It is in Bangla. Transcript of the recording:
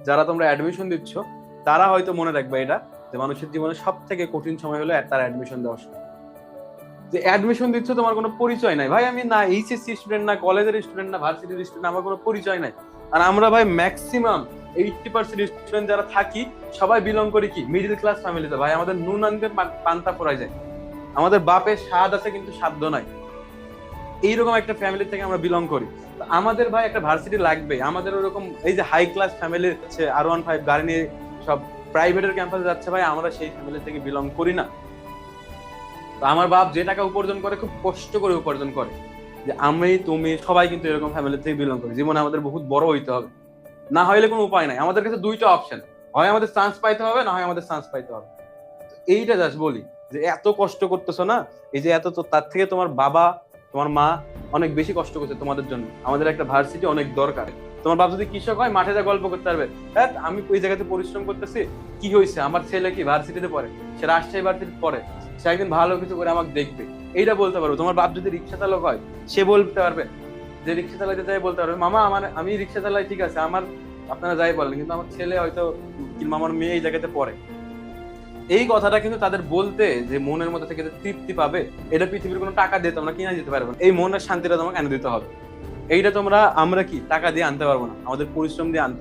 যারা তোমরা অ্যাডমিশন দিচ্ছ তারা হয়তো মনে রাখবে এটা, যে মানুষের জীবনে সব থেকে কঠিন সময় হলো তার অ্যাডমিশন দেওয়ার সময়। যে অ্যাডমিশন দিচ্ছ, তোমার কোনো পরিচয় নাই ভাই, আমি না এইচএসসি স্টুডেন্ট, না কলেজের স্টুডেন্ট, না ভার্সিটির স্টুডেন্ট, আমার কোনো পরিচয় নাই। আর আমরা ভাই ম্যাক্সিমাম 80% স্টুডেন্ট যারা থাকি সবাই বিলং করি কি মিডল ক্লাস ফ্যামিলিতে। ভাই আমাদের নুন আনতে পান্তা পড়ায় যায়, আমাদের বাপের স্বাদ আছে কিন্তু সাধ্য নাই, এইরকম একটা ফ্যামিলি থেকে আমরা বিলং করি। তো আমাদের ভাই একটা ভার্সিটি লাগবে, আমাদের ওরকম এই যে হাই ক্লাস ফ্যামিলি হচ্ছে R15 গাড়ি নিয়ে সব প্রাইভেটের ক্যাম্পাসে যাচ্ছে, ভাই আমরা সেই ফ্যামিলি থেকে বিলং করি না। তো আমার বাপ যে টাকা উপার্জন করে খুব কষ্ট করে উপার্জন করে, যে আমি তুমি সবাই কিন্তু এরকম ফ্যামিলি থেকে বিলং করি, জীবনে আমাদের বহুত বড় হইতে হবে, না হইলে কোনো উপায় নাই। আমাদের কাছে দুইটা অপশন, হয় আমাদের চান্স পাইতে হবে, না হয় আমাদের চান্স পাইতে হবে। তো এইটা জাস্ট বলি যে এত কষ্ট করতেছো না, এই যে এত, তো তার থেকে তোমার বাবা তোমার মা অনেক বেশি কষ্ট করছে তোমাদের জন্য। আমাদের একটা ভার্সিটি অনেক দরকার। তোমার বাপ যদি কৃষক হয় মাঠে যা গল্প করতে পারবে, হ্যাঁ আমি ওই জায়গাতে পরিশ্রম করতেছি, কি হয়েছে আমার ছেলে কি ভার্সিটিতে পড়ে, সে রাজশাহী ভার্সিটিতে পড়ে, সে একদিন ভালো কিছু করে আমাকে দেখবে, এইটা বলতে পারবে। তোমার বাপ যদি রিক্সা চালক হয় সে বলতে পারবে, যে রিক্সা চালাইতে যাই বলতে পারবে, মামা আমার আমি রিক্সা চালাই ঠিক আছে, আমার আপনারা যাই বলেন, কিন্তু আমার ছেলে হয়তো কিংবা আমার মেয়ে এই জায়গাতে পড়ে। এই কথাটা কিন্তু তাদের বলতে যে মনের মধ্যে থেকে যে তৃপ্তি পাবে, এটা পৃথিবীর কোনো টাকা দিয়ে তোমরা কিনে দিতে পারবে না। এই মনের শান্তিটা তোমাকে এনে দিতে হবে। এইটা আমরা কি টাকা দিয়ে আনতে পারবো না, আমাদের পরিশ্রম দিয়ে আনতে হবে।